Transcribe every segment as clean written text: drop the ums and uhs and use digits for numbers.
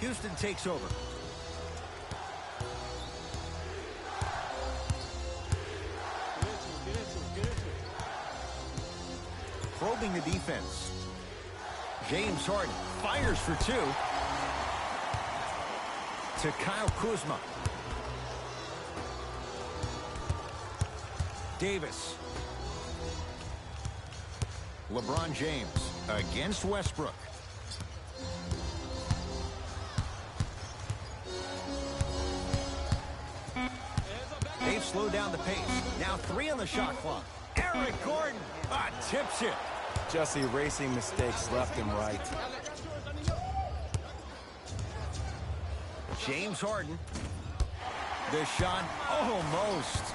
Houston takes over. Probing the defense. James Harden fires for two. To Kyle Kuzma. Davis. LeBron James against Westbrook. They've slowed down the pace. Now 3 on the shot clock. Eric Gordon tips it. Just erasing mistakes left and right. James Harden. The shot almost.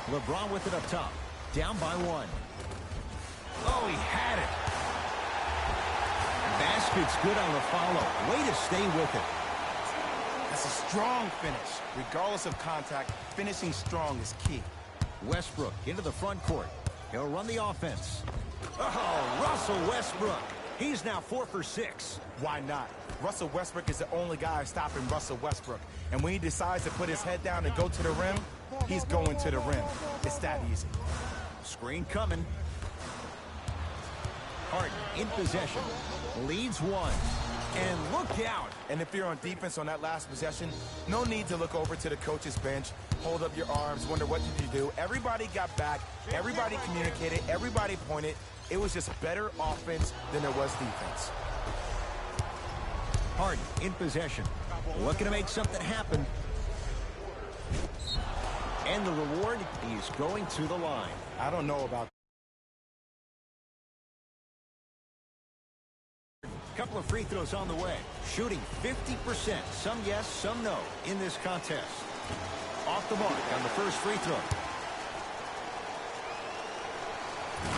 LeBron with it up top. Down by 1. Oh, he had it. Basket's good on the follow. Way to stay with it. That's a strong finish. Regardless of contact, finishing strong is key. Westbrook into the front court. He'll run the offense. Oh, Russell Westbrook. He's now 4 for 6. Why not? Russell Westbrook is the only guy stopping Russell Westbrook. And when he decides to put his head down and go to the rim, he's going to the rim. It's that easy. Screen coming. Harden in possession. Leads 1. And look out. And if you're on defense on that last possession, no need to look over to the coach's bench, hold up your arms, wonder what did you do. Everybody got back. Everybody communicated. Everybody pointed. It was just better offense than there was defense. Harden in possession. Looking to make something happen. And the reward, he's going to the line. I don't know about Couple of free throws on the way. Shooting 50%. Some yes, some no in this contest. Off the mark on the first free throw.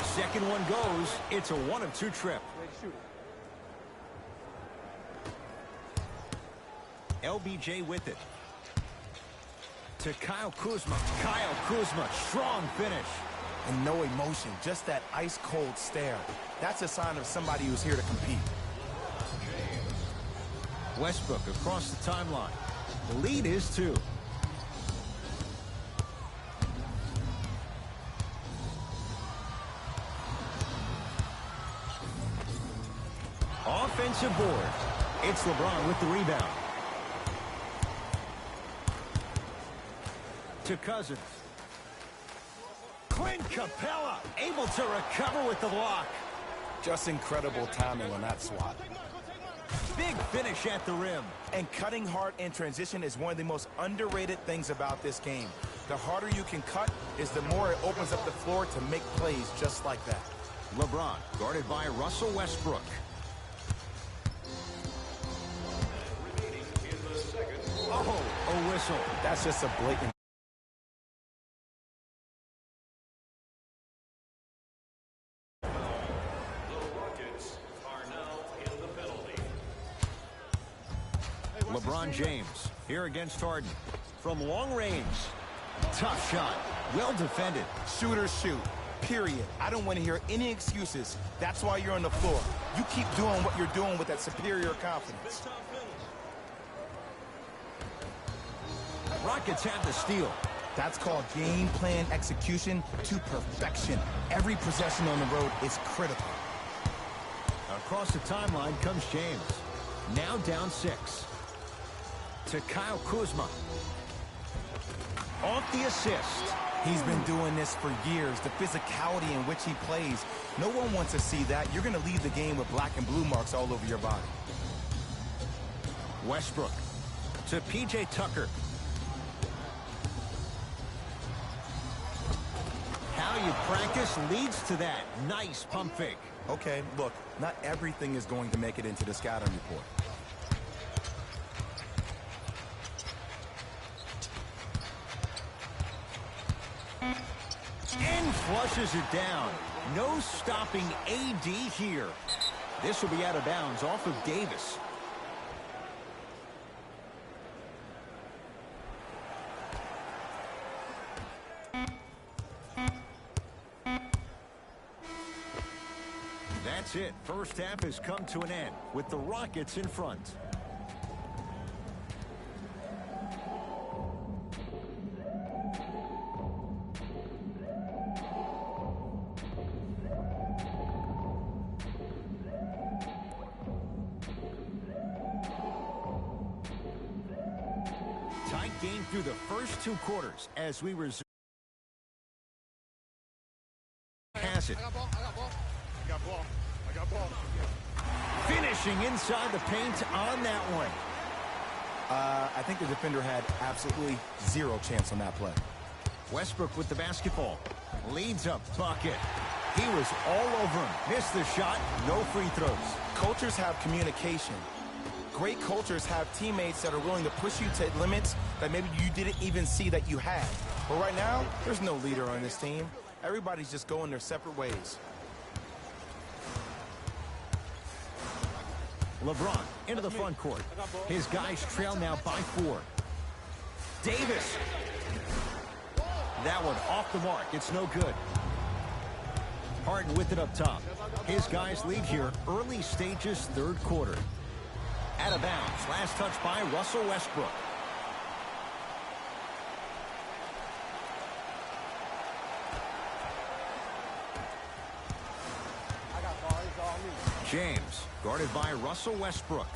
Second one goes. It's a 1 of 2 trip. LBJ with it. To Kyle Kuzma. Kyle Kuzma, strong finish. And no emotion, just that ice-cold stare. That's a sign of somebody who's here to compete. Westbrook across the timeline. The lead is 2. Offensive board. It's LeBron with the rebound. To Cousins. Clint Capella able to recover with the block. Just incredible timing on that swat. Big finish at the rim. And cutting hard in transition is one of the most underrated things about this game. The harder you can cut is the more it opens up the floor to make plays just like that. LeBron guarded by Russell Westbrook. Oh, a whistle. That's just a blatant. LeBron James here against Harden. From long range. Tough shot. Well defended. Shooters shoot. Period. I don't want to hear any excuses. That's why you're on the floor. You keep doing what you're doing with that superior confidence. Rockets have the steal. That's called game plan execution to perfection. Every possession on the road is critical. Across the timeline comes James. Now down 6. To Kyle Kuzma. Off the assist. He's been doing this for years. The physicality in which he plays. No one wants to see that. You're going to leave the game with black and blue marks all over your body. Westbrook. To P.J. Tucker. How you practice leads to that. Nice pump fake. Okay, look, not everything is going to make it into the scouting report. And flushes it down. No stopping AD here. This will be out of bounds off of Davis. That's it. First half has come to an end with the Rockets in front. game through the first 2 quarters as we resume. Has it. I got ball. I got ball. Finishing inside the paint on that one. I think the defender had absolutely zero chance on that play. Westbrook with the basketball. Leads a bucket. He was all over him. Missed the shot. No free throws. Cultures have communication. Great cultures have teammates that are willing to push you to limits that maybe you didn't even see that you had. But right now, there's no leader on this team. Everybody's just going their separate ways. LeBron into the front court. His guys trail now by 4. Davis. That one off the mark. It's no good. Harden with it up top. His guys lead here early stages, 3rd quarter. Out of bounds. Last touch by Russell Westbrook. James guarded by Russell Westbrook.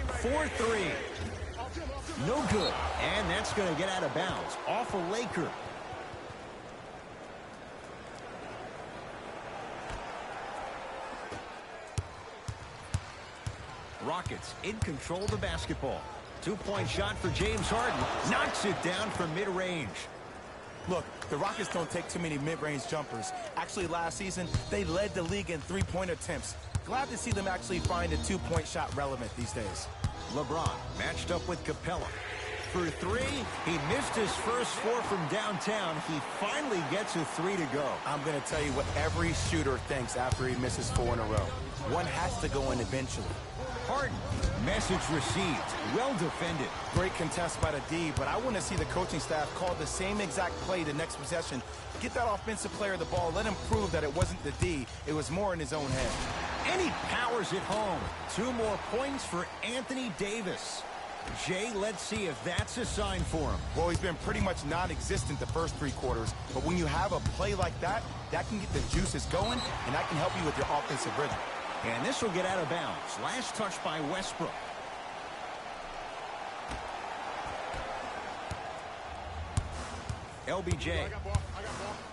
4-3. No good. And that's going to get out of bounds. Off a Laker. Rockets in control of the basketball. 2-point shot for James Harden. Knocks it down from mid-range. Look, the Rockets don't take too many mid-range jumpers. Actually, last season, they led the league in 3-point attempts. Glad to see them actually find a 2-point shot relevant these days. LeBron matched up with Capella. For 3, he missed his first 4 from downtown. He finally gets a 3 to go. I'm going to tell you what every shooter thinks after he misses 4 in a row. One has to go in eventually. Harden. Message received. Well defended. Great contest by the D, but I want to see the coaching staff call the same exact play the next possession. Get that offensive player the ball. Let him prove that it wasn't the D. It was more in his own head. And he powers it home. 2 more points for Anthony Davis. Jay, let's see if that's a sign for him. Well, he's been pretty much non-existent the first 3 quarters, but when you have a play like that, that can get the juices going, and that can help you with your offensive rhythm. And this will get out of bounds. Last touch by Westbrook. LBJ. I got ball.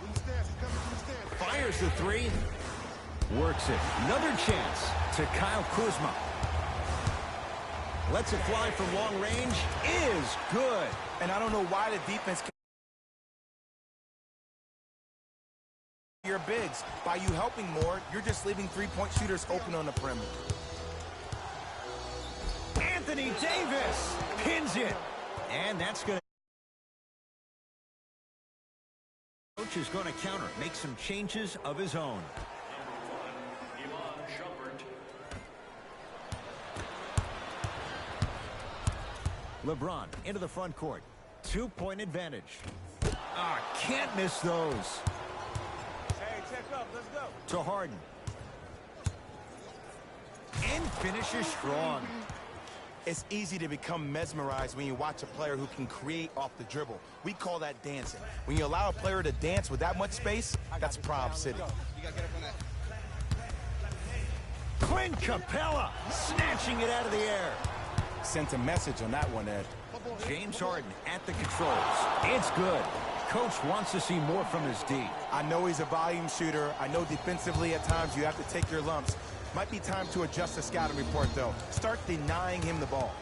In the stands. He's coming to the stands. Fires the 3. Works it. Another chance to Kyle Kuzma. Lets it fly from long range. Is good. And I don't know why the defense can your bigs. By you helping more, you're just leaving 3-point shooters open on the perimeter. Anthony Davis pins it. And that's going to... Coach is going to counter, make some changes of his own. LeBron into the front court. 2-point advantage. Can't miss those. Hey, check up. Let's go. To Harden. And finishes strong. It's easy to become mesmerized when you watch a player who can create off the dribble. We call that dancing. When you allow a player to dance with that much space, that's Prob City. You got to get up on that. Clint Capella snatching it out of the air. Sent a message on that one, Ed. James Harden at the controls. It's good. Coach wants to see more from his D. I know he's a volume shooter. I know defensively at times you have to take your lumps. Might be time to adjust the scouting report, though. Start denying him the ball.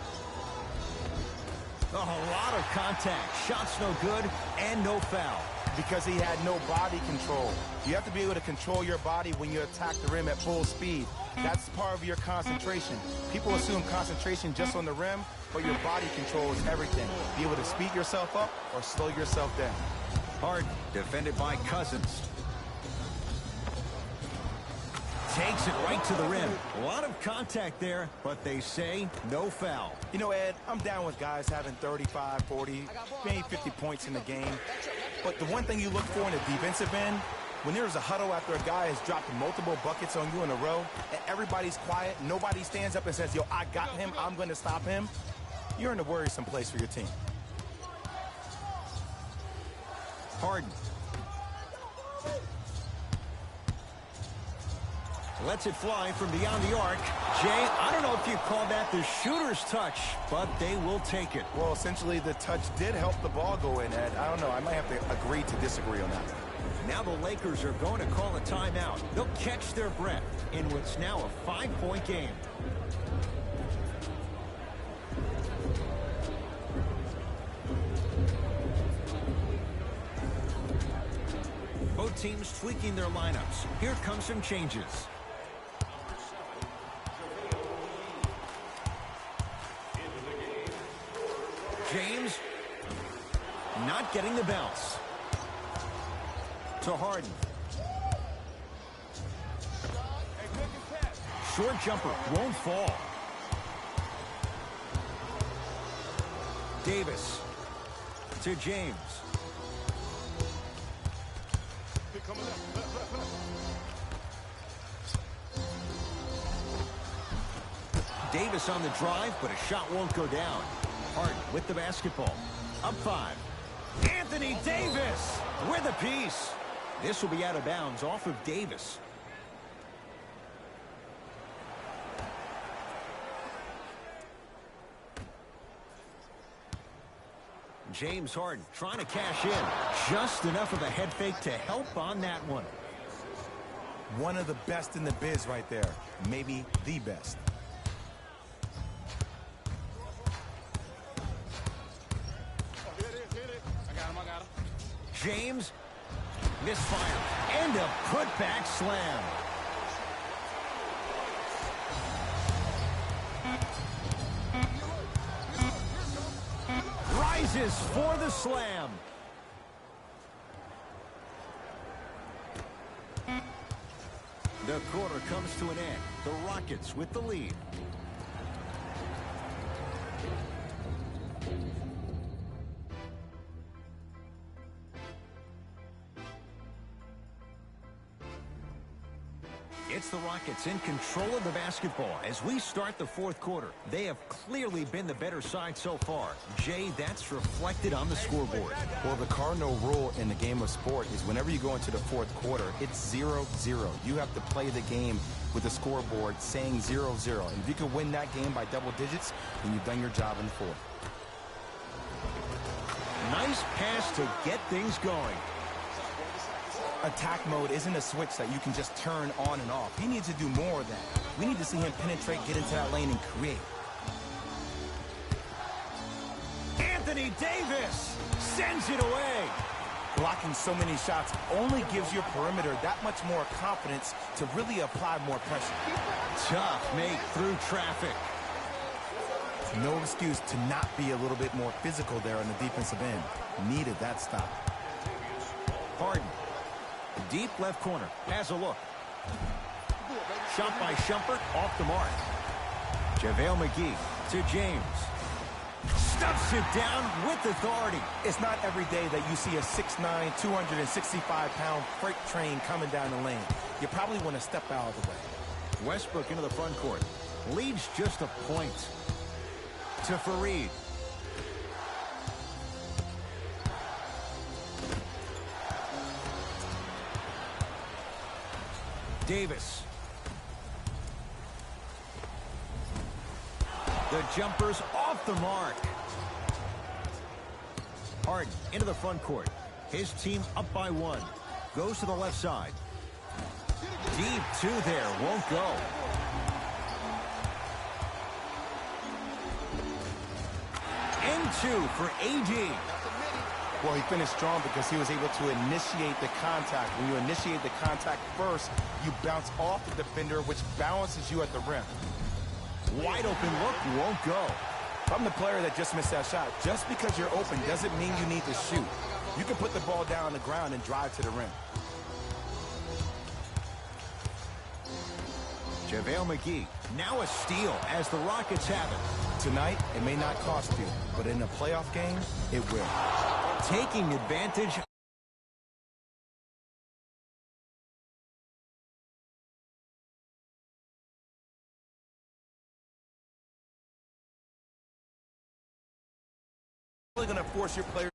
A lot of contact. Shots no good and no foul. Because he had no body control. You have to be able to control your body when you attack the rim at full speed. That's part of your concentration. People assume concentration just on the rim, but your body control is everything. Be able to speed yourself up or slow yourself down. Harden defended by Cousins. Takes it right to the rim. A lot of contact there, but they say no foul. You know, Ed, I'm down with guys having 35, 40, maybe 50 points in the game. But the one thing you look for in a defensive end, when there's a huddle after a guy has dropped multiple buckets on you in a row, and everybody's quiet, nobody stands up and says, yo, I got him, I'm going to stop him, you're in a worrisome place for your team. Harden. Lets it fly from beyond the arc. Jay, I don't know if you call that the shooter's touch, but they will take it. Well, essentially, the touch did help the ball go in, Ed. I don't know. I might have to agree to disagree on that. Now the Lakers are going to call a timeout. They'll catch their breath in what's now a 5-point game. Both teams tweaking their lineups. Here come some changes. James not getting the bounce. To Harden. Short jumper won't fall. Davis to James. Davis on the drive, but a shot won't go down. Harden with the basketball. Up 5. Anthony Davis with a piece. This will be out of bounds off of Davis. James Harden trying to cash in. Just enough of a head fake to help on that one. One of the best in the biz right there. Maybe the best. James, misfire, and a putback slam. Rises for the slam. The quarter comes to an end. The Rockets with the lead. It's the Rockets in control of the basketball as we start the fourth quarter. They have clearly been the better side so far. Jay, that's reflected on the scoreboard. Well, the cardinal rule in the game of sport is whenever you go into the fourth quarter, it's 0-0. You have to play the game with the scoreboard saying 0-0. And if you can win that game by double digits, then you've done your job in the fourth. Nice pass to get things going. Attack mode isn't a switch that you can just turn on and off. He needs to do more of that. We need to see him penetrate, get into that lane, and create. Anthony Davis sends it away. Blocking so many shots only gives your perimeter that much more confidence to really apply more pressure. Tough make through traffic. No excuse to not be a little bit more physical there on the defensive end. Needed that stop. Harden. Deep left corner. Has a look. Shot by Shumpert off the mark. JaVale McGee to James. Stuffs it down with authority. It's not every day that you see a 6'9", 265-pound freight train coming down the lane. You probably want to step out of the way. Westbrook into the front court. Leads just a point. To Fareed. Davis. The jumper's off the mark. Harden into the front court. His team up by 1. Goes to the left side. Deep 2 there. Won't go. N2 for AD. Well, he finished strong because he was able to initiate the contact. When you initiate the contact first, you bounce off the defender, which balances you at the rim. Wide open look, won't go. If I'm the player that just missed that shot, just because you're open doesn't mean you need to shoot. You can put the ball down on the ground and drive to the rim. JaVale McGee, now a steal as the Rockets have it. Tonight, it may not cost you, but in a playoff game, it will. Taking advantage. Really going to force your player